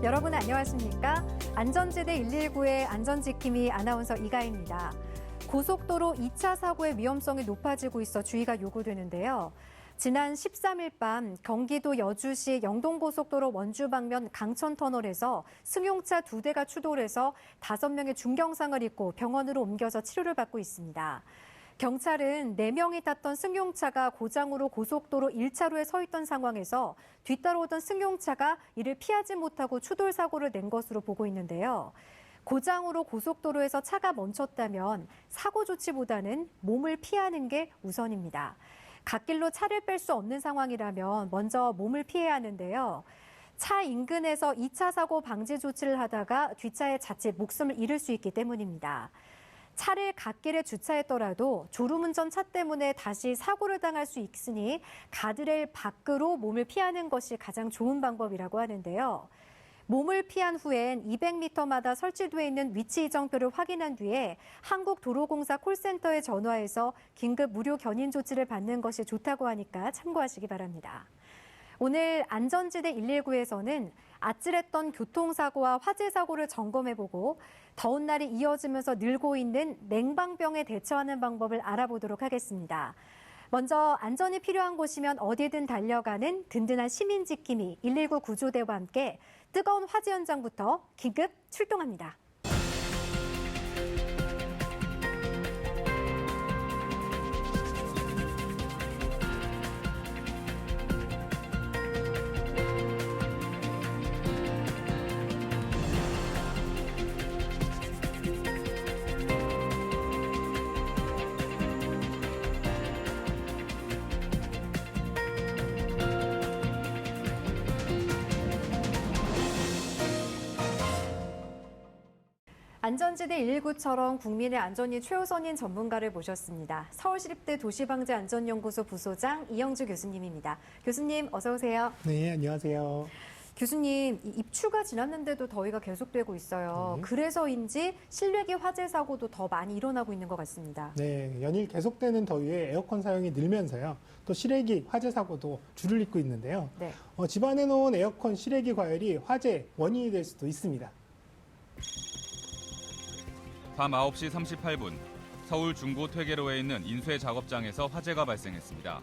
여러분 안녕하십니까? 안전지대 119의 안전지킴이 아나운서 이가희입니다. 고속도로 2차 사고의 위험성이 높아지고 있어 주의가 요구되는데요. 지난 13일 밤 경기도 여주시 영동고속도로 원주 방면 강천터널에서 승용차 2대가 추돌해서 5명의 중경상을 입고 병원으로 옮겨져 치료를 받고 있습니다. 경찰은 4명이 탔던 승용차가 고장으로 고속도로 1차로에 서 있던 상황에서 뒤따라오던 승용차가 이를 피하지 못하고 추돌 사고를 낸 것으로 보고 있는데요. 고장으로 고속도로에서 차가 멈췄다면 사고 조치보다는 몸을 피하는 게 우선입니다. 갓길로 차를 뺄 수 없는 상황이라면 먼저 몸을 피해야 하는데요. 차 인근에서 2차 사고 방지 조치를 하다가 뒷차에 자칫 목숨을 잃을 수 있기 때문입니다. 차를 갓길에 주차했더라도 졸음운전 차 때문에 다시 사고를 당할 수 있으니 가드레일 밖으로 몸을 피하는 것이 가장 좋은 방법이라고 하는데요. 몸을 피한 후엔 200m마다 설치되어 있는 위치 이정표를 확인한 뒤에 한국도로공사 콜센터에 전화해서 긴급 무료 견인 조치를 받는 것이 좋다고 하니까 참고하시기 바랍니다. 오늘 안전지대 119에서는 아찔했던 교통사고와 화재 사고를 점검해보고 더운 날이 이어지면서 늘고 있는 냉방병에 대처하는 방법을 알아보도록 하겠습니다. 먼저 안전이 필요한 곳이면 어디든 달려가는 든든한 시민 지킴이 119 구조대와 함께 뜨거운 화재 현장부터 긴급 출동합니다. 안전지대 119처럼 국민의 안전이 최우선인 전문가를 모셨습니다. 서울시립대 도시방재안전연구소 부소장 이영주 교수님입니다. 교수님 어서 오세요. 네, 안녕하세요. 교수님, 입추가 지났는데도 더위가 계속되고 있어요. 그래서인지 실외기 화재 사고도 더 많이 일어나고 있는 것 같습니다. 네, 연일 계속되는 더위에 에어컨 사용이 늘면서요. 또 실외기 화재 사고도 줄을 잇고 있는데요. 네. 집안에 놓은 에어컨 실외기 과열이 화재 원인이 될 수도 있습니다. 밤 9시 38분 서울 중구 퇴계로에 있는 인쇄 작업장에서 화재가 발생했습니다.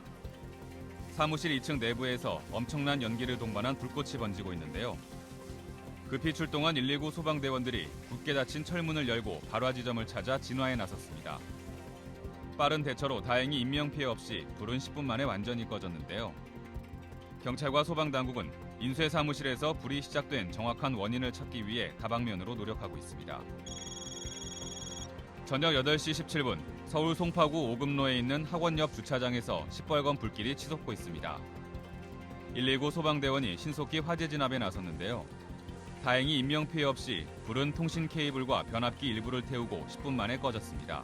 사무실 2층 내부에서 엄청난 연기를 동반한 불꽃이 번지고 있는데요. 급히 출동한 119 소방대원들이 굳게 닫힌 철문을 열고 발화 지점을 찾아 진화에 나섰습니다. 빠른 대처로 다행히 인명피해 없이 불은 10분 만에 완전히 꺼졌는데요. 경찰과 소방당국은 인쇄 사무실에서 불이 시작된 정확한 원인을 찾기 위해 다방면으로 노력하고 있습니다. 저녁 8시 17분 서울 송파구 오금로에 있는 학원 옆 주차장에서 시뻘건 불길이 치솟고 있습니다. 119 소방대원이 신속히 화재 진압에 나섰는데요. 다행히 인명피해 없이 불은 통신 케이블과 변압기 일부를 태우고 10분 만에 꺼졌습니다.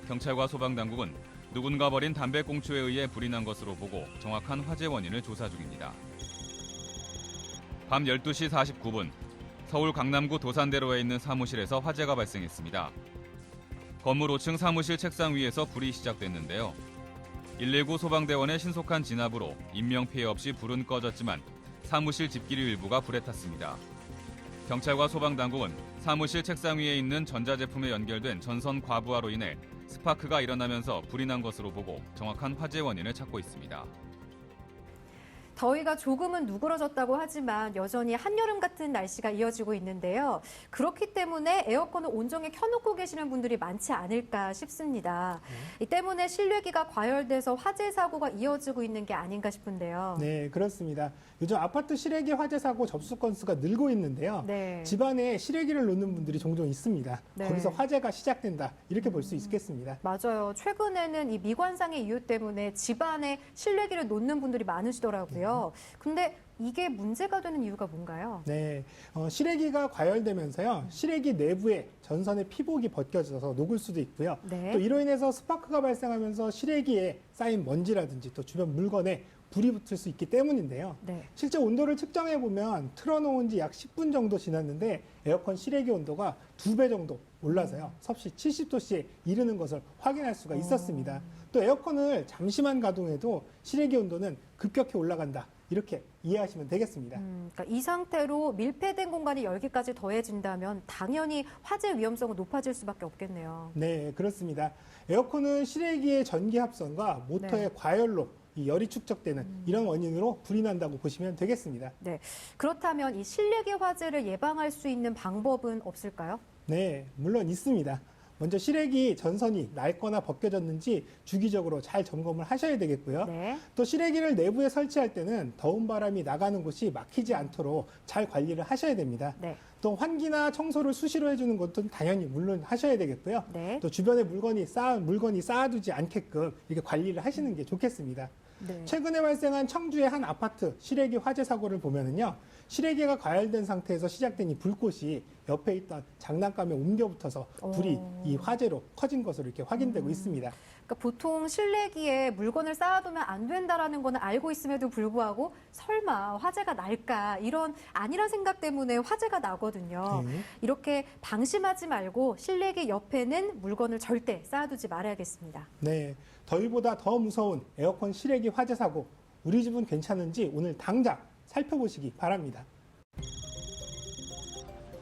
경찰과 소방당국은 누군가 버린 담배꽁초에 의해 불이 난 것으로 보고 정확한 화재 원인을 조사 중입니다. 밤 12시 49분 서울 강남구 도산대로에 있는 사무실에서 화재가 발생했습니다. 건물 5층 사무실 책상 위에서 불이 시작됐는데요. 119 소방대원의 신속한 진압으로 인명피해 없이 불은 꺼졌지만 사무실 집기류 일부가 불에 탔습니다. 경찰과 소방당국은 사무실 책상 위에 있는 전자제품에 연결된 전선 과부하로 인해 스파크가 일어나면서 불이 난 것으로 보고 정확한 화재 원인을 찾고 있습니다. 더위가 조금은 누그러졌다고 하지만 여전히 한여름 같은 날씨가 이어지고 있는데요. 그렇기 때문에 에어컨을 온종일 켜놓고 계시는 분들이 많지 않을까 싶습니다. 이 때문에 실외기가 과열돼서 화재 사고가 이어지고 있는 게 아닌가 싶은데요. 네, 그렇습니다. 요즘 아파트 실외기 화재 사고 접수 건수가 늘고 있는데요. 네. 집안에 실외기를 놓는 분들이 종종 있습니다. 네. 거기서 화재가 시작된다, 이렇게 볼 수 있겠습니다. 맞아요. 최근에는 이 미관상의 이유 때문에 집안에 실외기를 놓는 분들이 많으시더라고요. 근데 이게 문제가 되는 이유가 뭔가요? 네, 실외기가 과열되면서요. 실외기 내부에 전선의 피복이 벗겨져서 녹을 수도 있고요. 네. 또 이로 인해서 스파크가 발생하면서 실외기에 쌓인 먼지라든지 또 주변 물건에 불이 붙을 수 있기 때문인데요. 네. 실제 온도를 측정해 보면 틀어놓은 지 약 10분 정도 지났는데 에어컨 실외기 온도가 2배 정도 올라서요. 섭씨 70도씨에 이르는 것을 확인할 수가 있었습니다. 또 에어컨을 잠시만 가동해도 실외기 온도는 급격히 올라간다, 이렇게 이해하시면 되겠습니다. 그러니까 이 상태로 밀폐된 공간이 열기까지 더해진다면 당연히 화재 위험성은 높아질 수밖에 없겠네요. 네, 그렇습니다. 에어컨은 실외기의 전기 합선과 모터의 과열로 이 열이 축적되는 이런 원인으로 불이 난다고 보시면 되겠습니다. 네. 그렇다면 이 실내기 화재를 예방할 수 있는 방법은 없을까요? 네, 물론 있습니다. 먼저 실외기 전선이 낡거나 벗겨졌는지 주기적으로 잘 점검을 하셔야 되겠고요. 네. 또 실외기를 내부에 설치할 때는 더운 바람이 나가는 곳이 막히지 않도록 잘 관리를 하셔야 됩니다. 네. 또 환기나 청소를 수시로 해주는 것도 당연히 물론 하셔야 되겠고요. 네. 또 주변에 물건이 쌓아두지 않게끔 이렇게 관리를 하시는 게 좋겠습니다. 네. 최근에 발생한 청주의 한 아파트 실외기 화재 사고를 보면은요, 실외기가 과열된 상태에서 시작된 이 불꽃이 옆에 있던 장난감에 옮겨 붙어서 불이 이 화재로 커진 것으로 이렇게 확인되고 있습니다. 그러니까 보통 실내기에 물건을 쌓아두면 안 된다라는 거는 알고 있음에도 불구하고 설마 화재가 날까 이런 아니란 생각 때문에 화재가 나거든요. 네. 이렇게 방심하지 말고 실내기 옆에는 물건을 절대 쌓아두지 말아야겠습니다. 네, 더위보다 더 무서운 에어컨 실외기 화재 사고, 우리 집은 괜찮은지 오늘 당장 살펴보시기 바랍니다.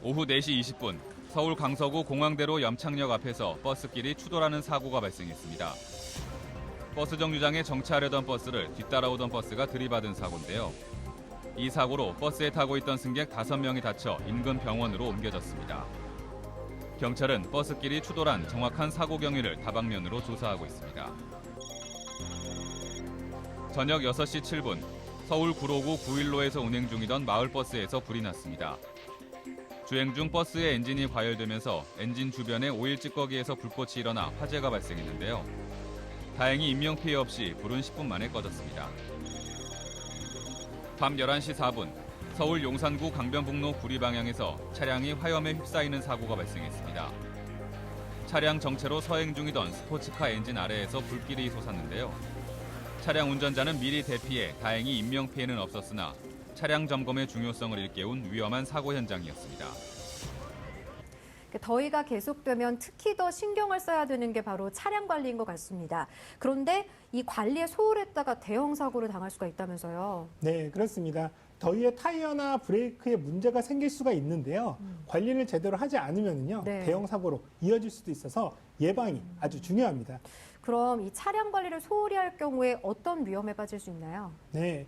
오후 4시 20분 서울 강서구 공항대로 염창역 앞에서 버스끼리 추돌하는 사고가 발생했습니다. 버스 정류장에 정차하려던 버스를 뒤따라오던 버스가 들이받은 사고인데요. 이 사고로 버스에 타고 있던 승객 5명이 다쳐 인근 병원으로 옮겨졌습니다. 경찰은 버스끼리 추돌한 정확한 사고 경위를 다방면으로 조사하고 있습니다. 저녁 6시 7분 서울 구로구 9일로에서 운행 중이던 마을버스에서 불이 났습니다. 주행 중 버스의 엔진이 과열되면서 엔진 주변의 오일 찌꺼기에서 불꽃이 일어나 화재가 발생했는데요. 다행히 인명피해 없이 불은 10분 만에 꺼졌습니다. 밤 11시 4분 서울 용산구 강변북로 구리 방향에서 차량이 화염에 휩싸이는 사고가 발생했습니다. 차량 정체로 서행 중이던 스포츠카 엔진 아래에서 불길이 솟았는데요. 차량 운전자는 미리 대피해 다행히 인명피해는 없었으나 차량 점검의 중요성을 일깨운 위험한 사고 현장이었습니다. 더위가 계속되면 특히 더 신경을 써야 되는 게 바로 차량 관리인 것 같습니다. 그런데 이 관리에 소홀했다가 대형 사고를 당할 수가 있다면서요. 네, 그렇습니다. 더위에 타이어나 브레이크에 문제가 생길 수가 있는데요. 관리를 제대로 하지 않으면요, 네. 대형 사고로 이어질 수도 있어서 예방이 아주 중요합니다. 그럼 이 차량 관리를 소홀히 할 경우에 어떤 위험에 빠질 수 있나요? 네,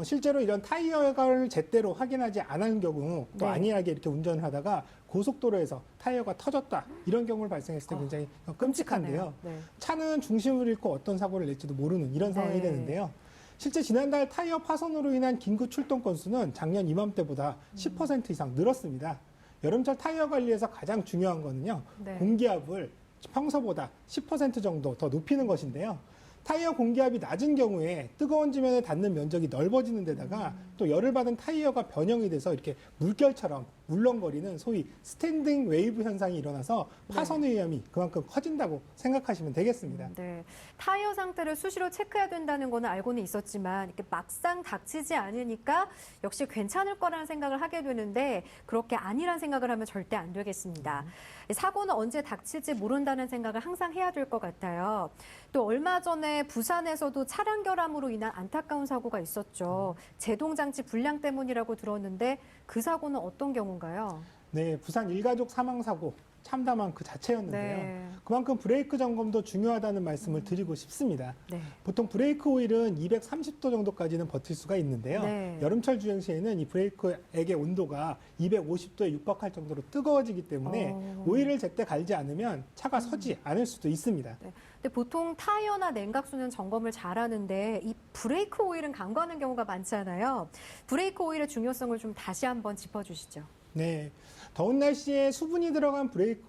실제로 이런 타이어를 제대로 확인하지 않은 경우 또 네. 안일하게 이렇게 운전을 하다가 고속도로에서 타이어가 터졌다 이런 경우를 발생했을 때 굉장히 끔찍한데요. 네. 차는 중심을 잃고 어떤 사고를 낼지도 모르는 이런 상황이 네. 되는데요. 실제 지난달 타이어 파손으로 인한 긴급 출동 건수는 작년 이맘때보다 10% 이상 늘었습니다. 여름철 타이어 관리에서 가장 중요한 거는요, 네. 공기압을 평소보다 10% 정도 더 높이는 것인데요. 타이어 공기압이 낮은 경우에 뜨거운 지면에 닿는 면적이 넓어지는 데다가 또 열을 받은 타이어가 변형이 돼서 이렇게 물결처럼 울렁거리는 소위 스탠딩 웨이브 현상이 일어나서 파손의 위험이 그만큼 커진다고 생각하시면 되겠습니다. 네. 타이어 상태를 수시로 체크해야 된다는 거는 알고는 있었지만 이렇게 막상 닥치지 않으니까 역시 괜찮을 거라는 생각을 하게 되는데 그렇게 아니란 생각을 하면 절대 안 되겠습니다. 사고는 언제 닥칠지 모른다는 생각을 항상 해야 될 것 같아요. 또 얼마 전에 부산에서도 차량 결함으로 인한 안타까운 사고가 있었죠. 제동장치 불량 때문이라고 들었는데 그 사고는 어떤 경우인가요? 네, 부산 일가족 사망 사고 참담한 그 자체였는데요. 네. 그만큼 브레이크 점검도 중요하다는 말씀을 드리고 싶습니다. 네. 보통 브레이크 오일은 230도 정도까지는 버틸 수가 있는데요. 네. 여름철 주행 시에는 이 브레이크액의 온도가 250도에 육박할 정도로 뜨거워지기 때문에 오일을 제때 갈지 않으면 차가 서지 않을 수도 있습니다. 네. 근데 보통 타이어나 냉각수는 점검을 잘하는데 이 브레이크 오일은 간과하는 경우가 많잖아요. 브레이크 오일의 중요성을 좀 다시 한번 짚어주시죠. 네, 더운 날씨에 수분이 들어간 브레이크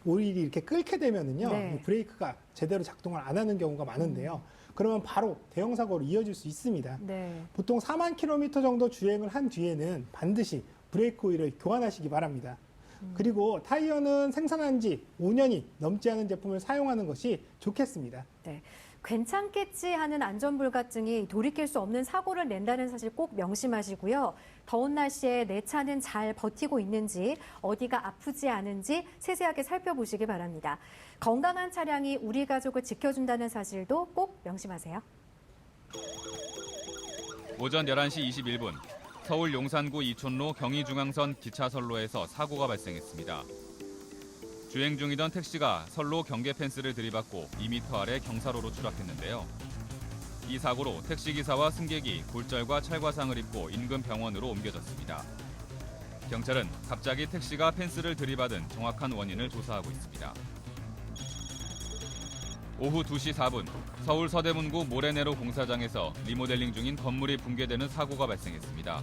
오일이 이렇게 끓게 되면은요, 네. 이 브레이크가 제대로 작동을 안 하는 경우가 많은데요. 그러면 바로 대형 사고로 이어질 수 있습니다. 네. 보통 4만 킬로미터 정도 주행을 한 뒤에는 반드시 브레이크 오일을 교환하시기 바랍니다. 그리고 타이어는 생산한 지 5년이 넘지 않은 제품을 사용하는 것이 좋겠습니다. 네. 괜찮겠지 하는 안전불감증이 돌이킬 수 없는 사고를 낸다는 사실 꼭 명심하시고요. 더운 날씨에 내 차는 잘 버티고 있는지, 어디가 아프지 않은지 세세하게 살펴보시기 바랍니다. 건강한 차량이 우리 가족을 지켜준다는 사실도 꼭 명심하세요. 오전 11시 21분 서울 용산구 이촌로 경의중앙선 기차선로에서 사고가 발생했습니다. 주행 중이던 택시가 선로 경계 펜스를 들이받고 2m 아래 경사로로 추락했는데요. 이 사고로 택시기사와 승객이 골절과 찰과상을 입고 인근 병원으로 옮겨졌습니다. 경찰은 갑자기 택시가 펜스를 들이받은 정확한 원인을 조사하고 있습니다. 오후 2시 4분 서울 서대문구 모래내로 공사장에서 리모델링 중인 건물이 붕괴되는 사고가 발생했습니다.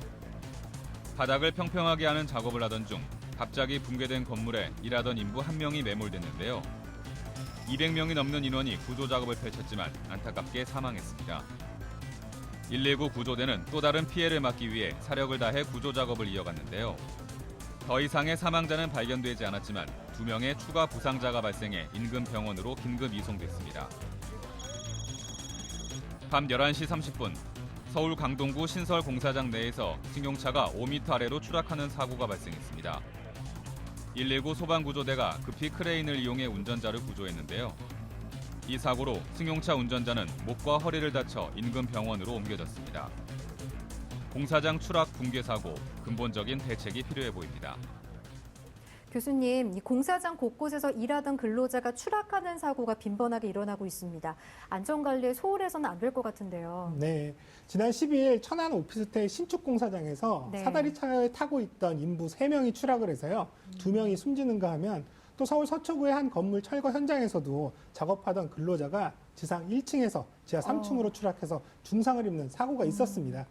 바닥을 평평하게 하는 작업을 하던 중 갑자기 붕괴된 건물에 일하던 인부 한 명이 매몰됐는데요. 200명이 넘는 인원이 구조 작업을 펼쳤지만 안타깝게 사망했습니다. 119 구조대는 또 다른 피해를 막기 위해 사력을 다해 구조 작업을 이어갔는데요. 더 이상의 사망자는 발견되지 않았지만 2명의 추가 부상자가 발생해 인근 병원으로 긴급 이송됐습니다. 밤 11시 30분 서울 강동구 신설 공사장 내에서 승용차가 5m 아래로 추락하는 사고가 발생했습니다. 119 소방구조대가 급히 크레인을 이용해 운전자를 구조했는데요. 이 사고로 승용차 운전자는 목과 허리를 다쳐 인근 병원으로 옮겨졌습니다. 공사장 추락 붕괴 사고, 근본적인 대책이 필요해 보입니다. 교수님, 이 공사장 곳곳에서 일하던 근로자가 추락하는 사고가 빈번하게 일어나고 있습니다. 안전관리에 소홀해서는 안 될 것 같은데요. 네, 지난 12일 천안 오피스텔 신축 공사장에서 네. 사다리 차에 타고 있던 인부 3명이 추락을 해서요. 2명이 숨지는가 하면 또 서울 서초구의 한 건물 철거 현장에서도 작업하던 근로자가 지상 1층에서 지하 3층으로 추락해서 중상을 입는 사고가 있었습니다.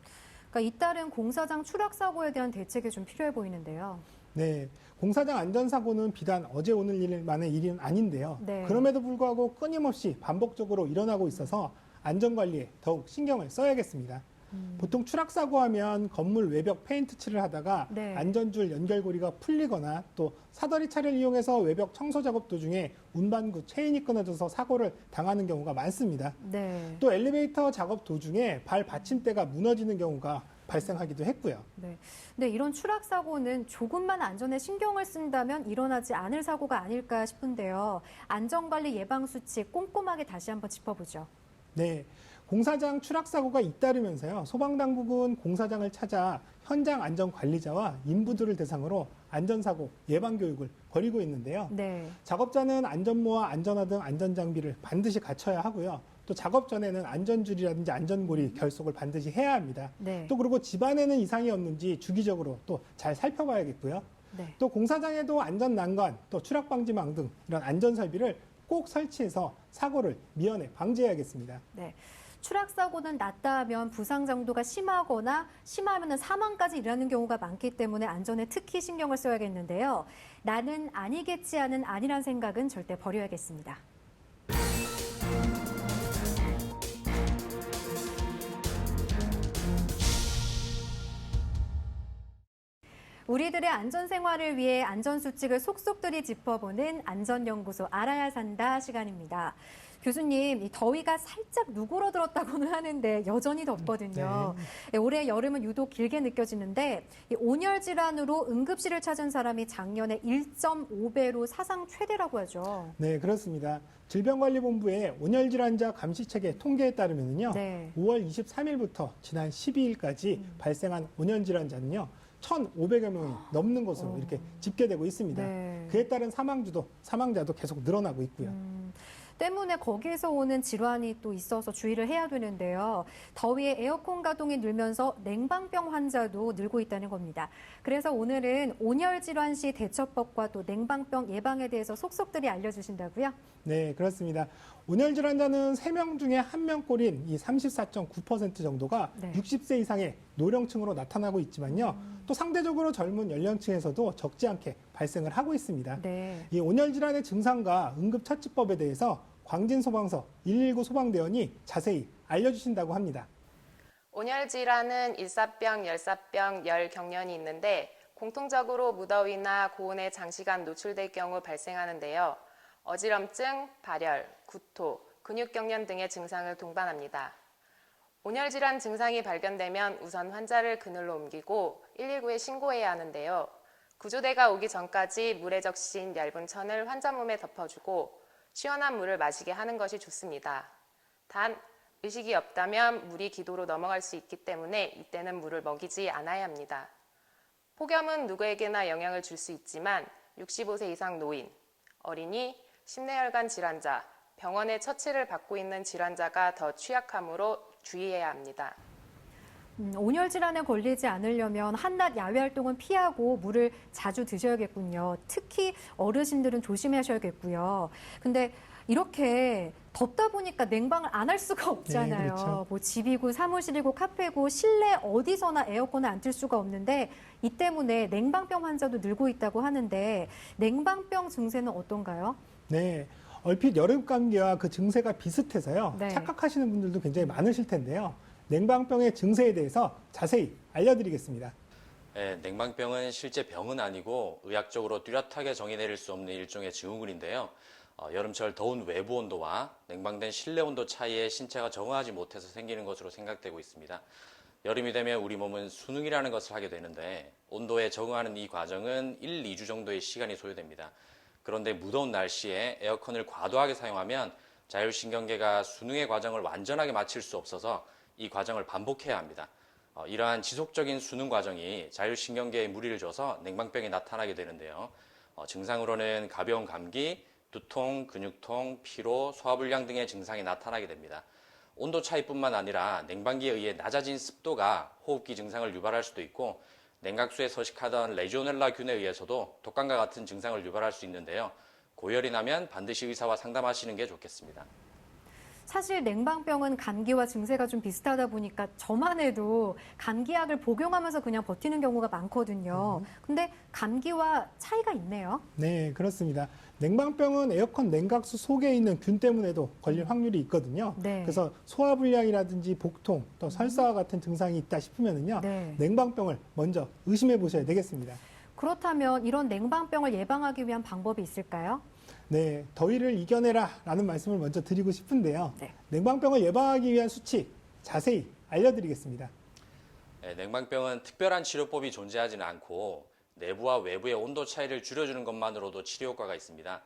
그러니까 잇따른 공사장 추락 사고에 대한 대책이 좀 필요해 보이는데요. 네, 공사장 안전사고는 비단 어제 오늘 일만의 일은 아닌데요. 네. 그럼에도 불구하고 끊임없이 반복적으로 일어나고 있어서 안전관리에 더욱 신경을 써야겠습니다. 보통 추락사고 하면 건물 외벽 페인트 칠을 하다가 네. 안전줄 연결고리가 풀리거나 또 사다리 차를 이용해서 외벽 청소 작업 도중에 운반구 체인이 끊어져서 사고를 당하는 경우가 많습니다. 네. 또 엘리베이터 작업 도중에 발 받침대가 무너지는 경우가 발생하기도 했고요. 네. 근데 이런 추락 사고는 조금만 안전에 신경을 쓴다면 일어나지 않을 사고가 아닐까 싶은데요. 안전관리 예방 수칙 꼼꼼하게 다시 한번 짚어보죠. 네, 공사장 추락 사고가 잇따르면서요. 소방당국은 공사장을 찾아 현장 안전 관리자와 인부들을 대상으로 안전사고 예방 교육을 벌이고 있는데요. 네. 작업자는 안전모와 안전화 등 안전장비를 반드시 갖춰야 하고요. 또 작업 전에는 안전줄이라든지 안전고리 결속을 반드시 해야 합니다. 네. 또 그리고 집안에는 이상이 없는지 주기적으로 또 잘 살펴봐야겠고요. 네. 또 공사장에도 안전 난간, 또 추락 방지망 등 이런 안전 설비를 꼭 설치해서 사고를 미연에 방지해야겠습니다. 네. 추락 사고는 났다 하면 부상 정도가 심하거나 심하면 사망까지 일어나는 경우가 많기 때문에 안전에 특히 신경을 써야겠는데요. 나는 아니겠지 하는 아니란 생각은 절대 버려야겠습니다. 우리들의 안전생활을 위해 안전수칙을 속속들이 짚어보는 안전연구소 알아야 산다 시간입니다. 교수님, 이 더위가 살짝 누그러들었다고는 하는데 여전히 덥거든요. 네, 올해 여름은 유독 길게 느껴지는데 이 온열 질환으로 응급실을 찾은 사람이 작년에 1.5배로 사상 최대라고 하죠. 네, 그렇습니다. 질병관리본부의 온열질환자 감시체계 통계에 따르면요, 네. 5월 23일부터 지난 12일까지 발생한 온열질환자는요, 1,500여 명이 넘는 것으로 이렇게 집계되고 있습니다. 네. 그에 따른 사망자도 계속 늘어나고 있고요. 때문에 거기에서 오는 질환이 또 있어서 주의를 해야 되는데요. 더위에 에어컨 가동이 늘면서 냉방병 환자도 늘고 있다는 겁니다. 그래서 오늘은 온열 질환 시 대처법과 또 냉방병 예방에 대해서 속속들이 알려주신다고요? 네, 그렇습니다. 온열질환자는 3명 중에 1명꼴인 이 34.9% 정도가 네. 60세 이상의 노령층으로 나타나고 있지만요. 또 상대적으로 젊은 연령층에서도 적지 않게 발생을 하고 있습니다. 네. 이 온열질환의 증상과 응급처치법에 대해서 광진소방서 119 소방대원이 자세히 알려주신다고 합니다. 온열질환은 일사병, 열사병, 열경련이 있는데 공통적으로 무더위나 고온에 장시간 노출될 경우 발생하는데요. 어지럼증, 발열, 구토, 근육경련 등의 증상을 동반합니다. 온열질환 증상이 발견되면 우선 환자를 그늘로 옮기고 119에 신고해야 하는데요. 구조대가 오기 전까지 물에 적신 얇은 천을 환자 몸에 덮어주고 시원한 물을 마시게 하는 것이 좋습니다. 단, 의식이 없다면 물이 기도로 넘어갈 수 있기 때문에 이때는 물을 먹이지 않아야 합니다. 폭염은 누구에게나 영향을 줄 수 있지만 65세 이상 노인, 어린이, 심내혈관 질환자, 병원의 처치를 받고 있는 질환자가 더 취약하므로 주의해야 합니다. 온열 질환에 걸리지 않으려면 한낮 야외 활동은 피하고 물을 자주 드셔야겠군요. 특히 어르신들은 조심하셔야겠고요. 근데 이렇게 덥다 보니까 냉방을 안 할 수가 없잖아요. 네, 그렇죠. 뭐 집이고 사무실이고 카페고 실내 어디서나 에어컨을 안 틀 수가 없는데 이 때문에 냉방병 환자도 늘고 있다고 하는데 냉방병 증세는 어떤가요? 네, 얼핏 여름 감기와 그 증세가 비슷해서요. 네. 착각하시는 분들도 굉장히 많으실 텐데요. 냉방병의 증세에 대해서 자세히 알려드리겠습니다. 네, 냉방병은 실제 병은 아니고 의학적으로 뚜렷하게 정의 내릴 수 없는 일종의 증후군인데요. 여름철 더운 외부 온도와 냉방된 실내 온도 차이에 신체가 적응하지 못해서 생기는 것으로 생각되고 있습니다. 여름이 되면 우리 몸은 수능이라는 것을 하게 되는데 온도에 적응하는 이 과정은 1, 2주 정도의 시간이 소요됩니다. 그런데 무더운 날씨에 에어컨을 과도하게 사용하면 자율신경계가 수능의 과정을 완전하게 마칠 수 없어서 이 과정을 반복해야 합니다. 이러한 지속적인 수능 과정이 자율신경계에 무리를 줘서 냉방병이 나타나게 되는데요. 증상으로는 가벼운 감기, 두통, 근육통, 피로, 소화불량 등의 증상이 나타나게 됩니다. 온도 차이뿐만 아니라 냉방기에 의해 낮아진 습도가 호흡기 증상을 유발할 수도 있고 냉각수에 서식하던 레지오넬라균에 의해서도 독감과 같은 증상을 유발할 수 있는데요. 고열이 나면 반드시 의사와 상담하시는 게 좋겠습니다. 사실 냉방병은 감기와 증세가 좀 비슷하다 보니까 저만 해도 감기약을 복용하면서 그냥 버티는 경우가 많거든요. 근데 감기와 차이가 있네요. 네, 그렇습니다. 냉방병은 에어컨 냉각수 속에 있는 균 때문에도 걸릴 확률이 있거든요. 네. 그래서 소화불량이라든지 복통, 또 설사와 같은 증상이 있다 싶으면은요, 네. 냉방병을 먼저 의심해 보셔야 되겠습니다. 그렇다면 이런 냉방병을 예방하기 위한 방법이 있을까요? 네, 더위를 이겨내라 라는 말씀을 먼저 드리고 싶은데요. 네. 냉방병을 예방하기 위한 수칙 자세히 알려드리겠습니다. 네, 냉방병은 특별한 치료법이 존재하지는 않고 내부와 외부의 온도 차이를 줄여주는 것만으로도 치료 효과가 있습니다.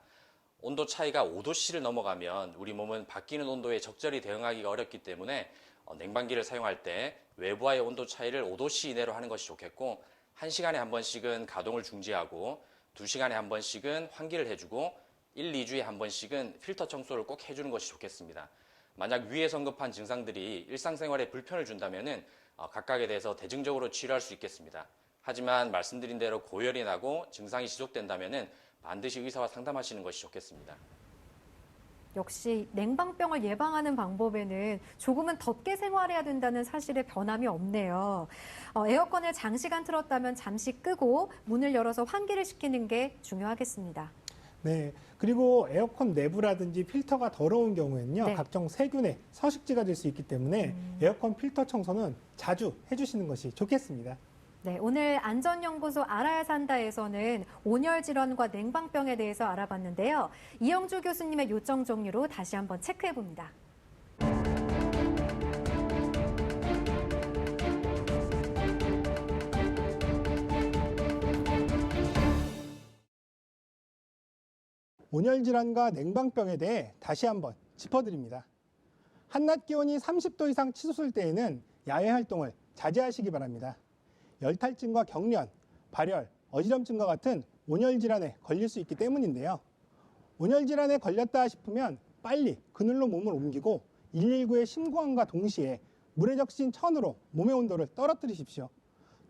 온도 차이가 5도씨를 넘어가면 우리 몸은 바뀌는 온도에 적절히 대응하기가 어렵기 때문에 냉방기를 사용할 때 외부와의 온도 차이를 5도씨 이내로 하는 것이 좋겠고 1시간에 한 번씩은 가동을 중지하고 2시간에 한 번씩은 환기를 해주고 1, 2주에 한 번씩은 필터 청소를 꼭 해주는 것이 좋겠습니다. 만약 위에 언급한 증상들이 일상생활에 불편을 준다면 각각에 대해서 대증적으로 치료할 수 있겠습니다. 하지만 말씀드린 대로 고열이 나고 증상이 지속된다면 반드시 의사와 상담하시는 것이 좋겠습니다. 역시 냉방병을 예방하는 방법에는 조금은 덥게 생활해야 된다는 사실에 변함이 없네요. 에어컨을 장시간 틀었다면 잠시 끄고 문을 열어서 환기를 시키는 게 중요하겠습니다. 네, 그리고 에어컨 내부라든지 필터가 더러운 경우에는요, 네. 각종 세균의 서식지가 될 수 있기 때문에 에어컨 필터 청소는 자주 해주시는 것이 좋겠습니다. 네, 오늘 안전연구소 알아야 산다에서는 온열 질환과 냉방병에 대해서 알아봤는데요. 이영주 교수님의 요청 정리로 다시 한번 체크해 봅니다. 온열 질환과 냉방병에 대해 다시 한번 짚어드립니다. 한낮 기온이 30도 이상 치솟을 때에는 야외 활동을 자제하시기 바랍니다. 열탈증과 경련, 발열, 어지럼증과 같은 온열 질환에 걸릴 수 있기 때문인데요. 온열 질환에 걸렸다 싶으면 빨리 그늘로 몸을 옮기고 119에 신고함과 동시에 물에 적신 천으로 몸의 온도를 떨어뜨리십시오.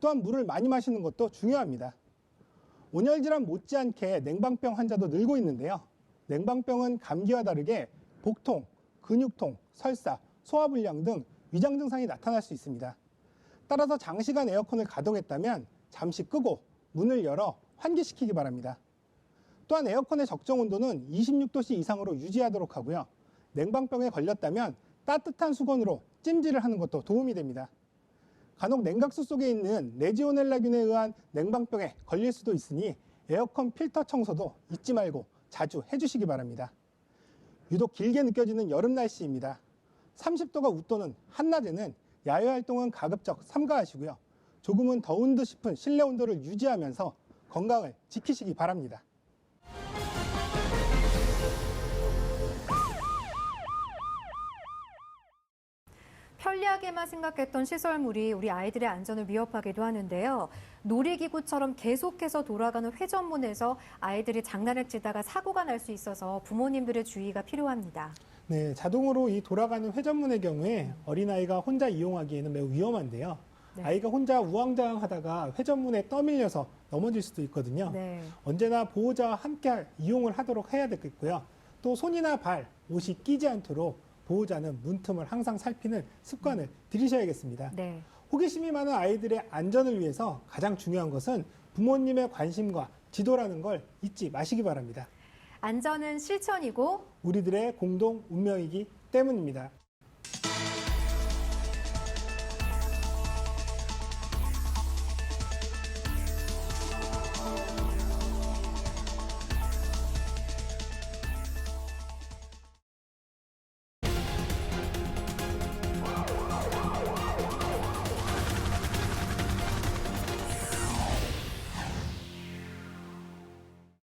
또한 물을 많이 마시는 것도 중요합니다. 온열 질환 못지않게 냉방병 환자도 늘고 있는데요. 냉방병은 감기와 다르게 복통, 근육통, 설사, 소화불량 등 위장 증상이 나타날 수 있습니다. 따라서 장시간 에어컨을 가동했다면 잠시 끄고 문을 열어 환기시키기 바랍니다. 또한 에어컨의 적정 온도는 26도씨 이상으로 유지하도록 하고요. 냉방병에 걸렸다면 따뜻한 수건으로 찜질을 하는 것도 도움이 됩니다. 간혹 냉각수 속에 있는 레지오넬라균에 의한 냉방병에 걸릴 수도 있으니 에어컨 필터 청소도 잊지 말고 자주 해주시기 바랍니다. 유독 길게 느껴지는 여름 날씨입니다. 30도가 웃도는 한낮에는 야외 활동은 가급적 삼가하시고요. 조금은 더운 듯 싶은 실내 온도를 유지하면서 건강을 지키시기 바랍니다. 편리하게만 생각했던 시설물이 우리 아이들의 안전을 위협하기도 하는데요. 놀이기구처럼 계속해서 돌아가는 회전문에서 아이들이 장난을 치다가 사고가 날 수 있어서 부모님들의 주의가 필요합니다. 네, 자동으로 이 돌아가는 회전문의 경우에 어린아이가 혼자 이용하기에는 매우 위험한데요. 네. 아이가 혼자 우왕좌왕하다가 회전문에 떠밀려서 넘어질 수도 있거든요. 네. 언제나 보호자와 함께 이용을 하도록 해야 되겠고요. 또 손이나 발, 옷이 끼지 않도록 보호자는 문틈을 항상 살피는 습관을 들이셔야겠습니다. 네. 호기심이 많은 아이들의 안전을 위해서 가장 중요한 것은 부모님의 관심과 지도라는 걸 잊지 마시기 바랍니다. 안전은 실천이고 우리들의 공동 운명이기 때문입니다.